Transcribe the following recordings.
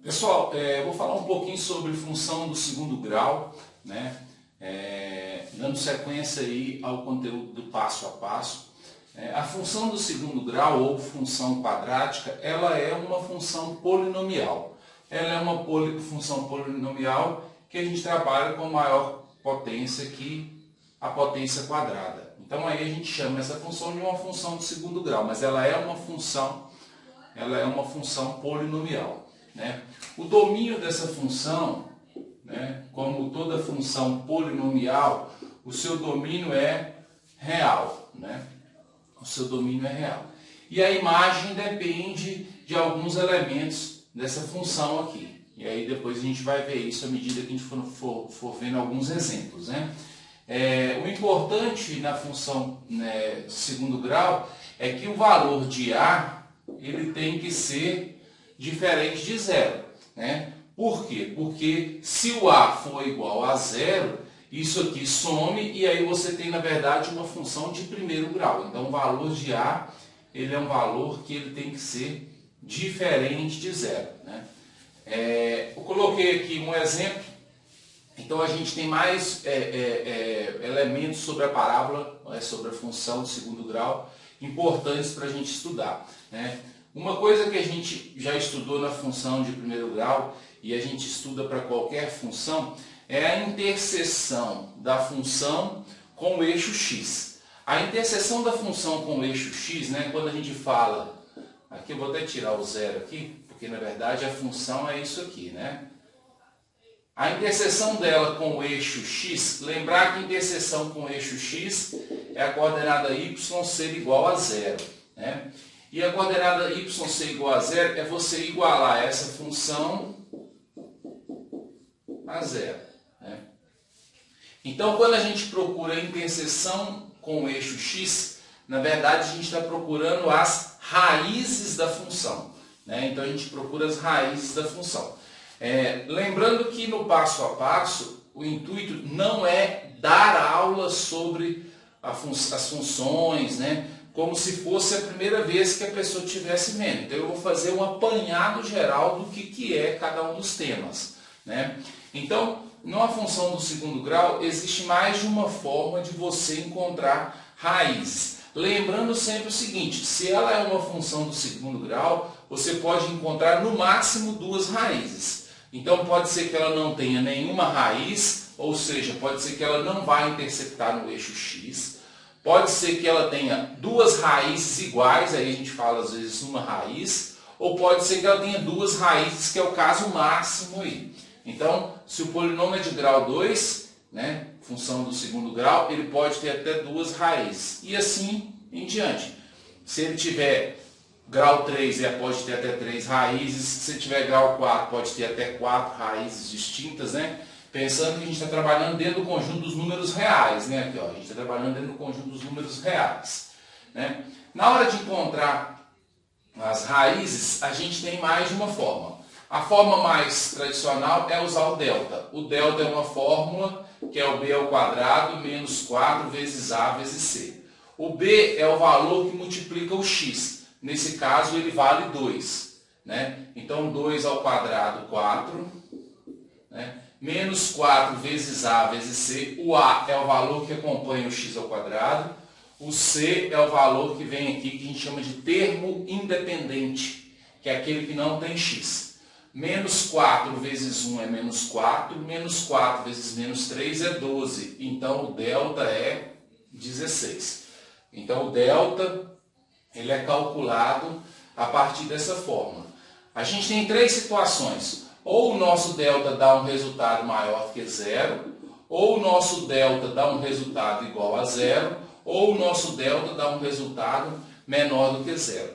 Pessoal, eu vou falar um pouquinho sobre função do segundo grau, né? Dando sequência aí ao conteúdo do passo a passo. A função do segundo grau, ou função quadrática, ela é uma função polinomial. Ela é uma função polinomial que a gente trabalha com maior potência que a potência quadrada. Então aí a gente chama essa função de uma função de segundo grau, mas ela é uma função polinomial, né? O domínio dessa função, né, como toda função polinomial, o seu domínio é real, né? O seu domínio é real. E a imagem depende de alguns elementos dessa função aqui. E aí depois a gente vai ver isso à medida que a gente for vendo alguns exemplos, né? O importante na função, né, de segundo grau é que o valor de A ele tem que ser diferente de zero, né? Por quê? Porque se o A for igual a zero, isso aqui some e aí você tem, na verdade, uma função de primeiro grau. Então, o valor de A ele é um valor que ele tem que ser diferente de zero, né? Eu coloquei aqui um exemplo. Então, a gente tem mais elementos sobre a parábola, sobre a função de segundo grau, importantes para a gente estudar, né? Uma coisa que a gente já estudou na função de primeiro grau, e a gente estuda para qualquer função, é a interseção da função com o eixo x. A interseção da função com o eixo x, né, quando a gente fala, aqui eu vou até tirar o zero aqui, porque na verdade a função é isso aqui, né? A interseção dela com o eixo x, lembrar que a interseção com o eixo x é a coordenada y ser igual a zero, né? E a coordenada y ser igual a zero é você igualar essa função a zero, né? Então, quando a gente procura a interseção com o eixo x, na verdade a gente está procurando as raízes da função, né? Então, a gente procura as raízes da função. Lembrando que no passo a passo, o intuito não é dar aula sobre as funções, né, como se fosse a primeira vez que a pessoa estivesse vendo. Então eu vou fazer um apanhado geral do que é cada um dos temas, né? Então, numa função do segundo grau, existe mais de uma forma de você encontrar raízes. Lembrando sempre o seguinte, se ela é uma função do segundo grau, você pode encontrar no máximo duas raízes. Então pode ser que ela não tenha nenhuma raiz, ou seja, pode ser que ela não vá interceptar no eixo x. Pode ser que ela tenha duas raízes iguais, aí a gente fala às vezes uma raiz, ou pode ser que ela tenha duas raízes, que é o caso máximo aí. Então, se o polinômio é de grau 2, né, função do segundo grau, ele pode ter até duas raízes. E assim em diante. Se ele tiver grau 3, ele pode ter até 3 raízes. Se tiver grau 4, pode ter até 4 raízes distintas, né? Pensando que a gente está trabalhando dentro do conjunto dos números reais, né? Aqui, ó, a gente está trabalhando dentro do conjunto dos números reais, né? Na hora de encontrar as raízes, a gente tem mais de uma forma. A forma mais tradicional é usar o delta. O delta é uma fórmula que é o b ao quadrado menos 4 vezes a vezes c. O b é o valor que multiplica o x. Nesse caso, ele vale 2, né? Então, 2 ao quadrado, 4, né? Menos 4 vezes a vezes c. O a é o valor que acompanha o x ao quadrado. O c é o valor que vem aqui, que a gente chama de termo independente, que é aquele que não tem x. Menos 4 vezes 1 é menos 4. Menos 4 vezes menos 3 é 12. Então, o delta é 16. Então, o delta ele é calculado a partir dessa forma. A gente tem três situações. Ou o nosso delta dá um resultado maior que zero, ou o nosso delta dá um resultado igual a zero, ou o nosso delta dá um resultado menor do que zero.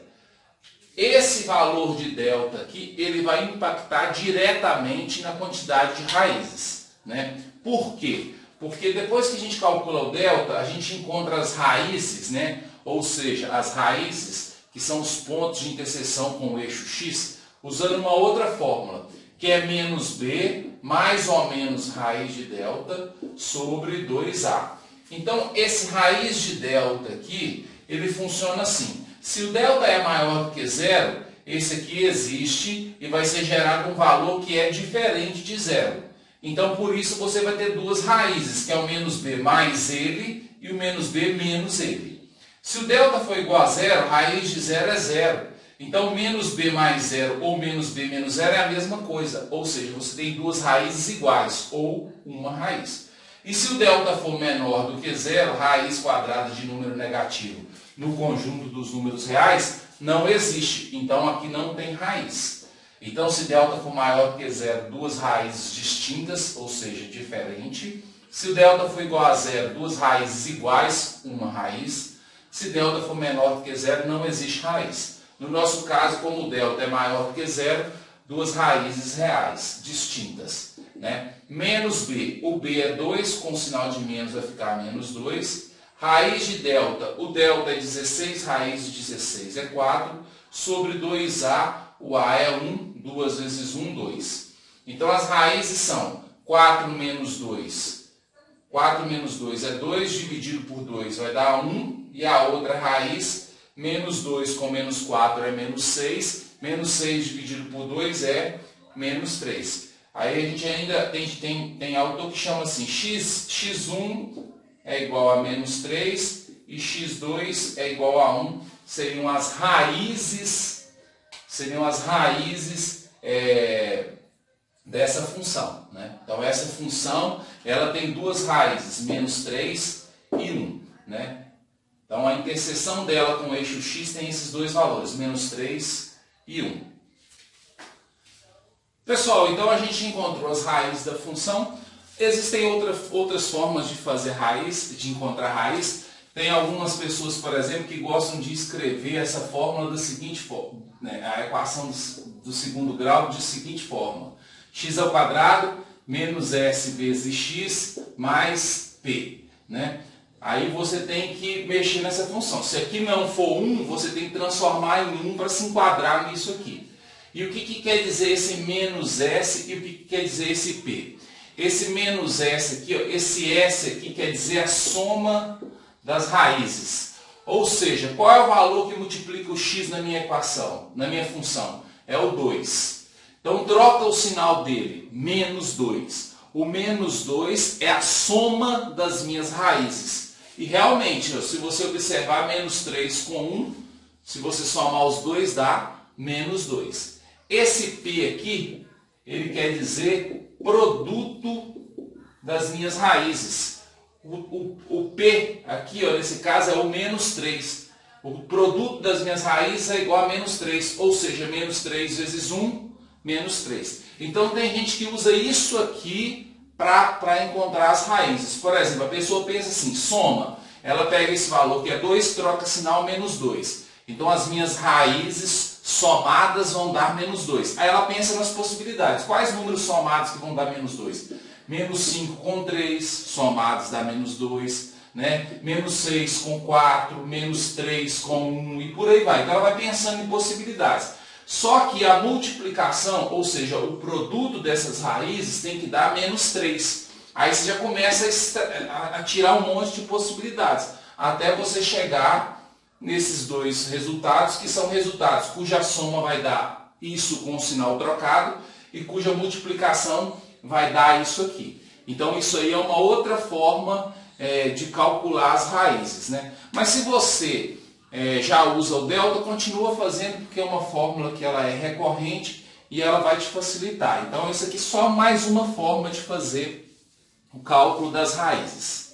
Esse valor de delta aqui, ele vai impactar diretamente na quantidade de raízes, né? Por quê? Porque depois que a gente calcula o delta, a gente encontra as raízes, né? Ou seja, as raízes, que são os pontos de interseção com o eixo x, usando uma outra fórmula, que é menos b mais ou menos raiz de delta sobre 2a. Então, esse raiz de delta aqui, ele funciona assim. Se o delta é maior do que zero, esse aqui existe e vai ser gerado um valor que é diferente de zero. Então, por isso, você vai ter duas raízes, que é o menos b mais ele e o menos b menos ele. Se o delta for igual a zero, raiz de zero é zero. Então, menos b mais zero ou menos b menos zero é a mesma coisa. Ou seja, você tem duas raízes iguais ou uma raiz. E se o delta for menor do que zero, raiz quadrada de número negativo no conjunto dos números reais não existe. Então, aqui não tem raiz. Então, se delta for maior do que zero, duas raízes distintas, ou seja, diferente. Se o delta for igual a zero, duas raízes iguais, uma raiz. Se delta for menor do que zero, não existe raiz. No nosso caso, como o delta é maior do que zero, duas raízes reais, distintas. Né? Menos b, o b é 2, com o sinal de menos vai ficar menos 2. Raiz de delta, o delta é 16, raiz de 16 é 4. Sobre 2a, o a é 1, 2 vezes 1, 2. Então, as raízes são 4 menos 2. 4 menos 2 é 2, dividido por 2 vai dar 1. E a outra raiz, menos 2 com menos 4 é menos 6. Menos 6 dividido por 2 é menos 3. Aí a gente ainda tem autor que chama assim, x1 é igual a menos 3 e x2 é igual a 1. Seriam as raízes dessa função. Né? Então, essa função ela tem duas raízes, menos 3 e 1. Né? Então, a interseção dela com o eixo x tem esses dois valores, menos 3 e 1. Pessoal, então a gente encontrou as raízes da função. Existem outras formas de fazer raiz, de encontrar raiz. Tem algumas pessoas, por exemplo, que gostam de escrever essa fórmula da seguinte forma, né? A equação do segundo grau de seguinte forma: x ao quadrado menos s vezes x mais p. Né? Aí você tem que mexer nessa função. Se aqui não for 1, você tem que transformar em 1 para se enquadrar nisso aqui. E o que quer dizer esse menos s e o que quer dizer esse p? Esse menos s aqui, ó, esse s aqui quer dizer a soma das raízes. Ou seja, qual é o valor que multiplica o x na minha equação, na minha função? É o 2. Então troca o sinal dele, menos 2. O menos 2 é a soma das minhas raízes. E realmente, ó, se você observar menos 3 com 1, se você somar os dois dá menos 2. Esse P aqui, ele quer dizer produto das minhas raízes. O P aqui, ó, nesse caso, é o menos 3. O produto das minhas raízes é igual a menos 3, ou seja, menos 3 vezes 1, menos 3. Então, tem gente que usa isso aqui para encontrar as raízes. Por exemplo, a pessoa pensa assim, soma. Ela pega esse valor que é 2, troca sinal menos 2. Então, as minhas raízes somadas vão dar menos 2. Aí ela pensa nas possibilidades. Quais números somados que vão dar menos 2? Menos 5 com 3, somados dá menos 2. Né? Menos 6 com 4, menos 3 com 1 e por aí vai. Então ela vai pensando em possibilidades. Só que a multiplicação, ou seja, o produto dessas raízes tem que dar menos 3. Aí você já começa a tirar um monte de possibilidades. Até você chegar nesses dois resultados, que são resultados cuja soma vai dar isso com o sinal trocado e cuja multiplicação vai dar isso aqui. Então isso aí é uma outra forma de calcular as raízes. Né? Mas se você já usa o delta, continua fazendo, porque é uma fórmula que ela é recorrente e ela vai te facilitar. Então isso aqui é só mais uma forma de fazer o cálculo das raízes.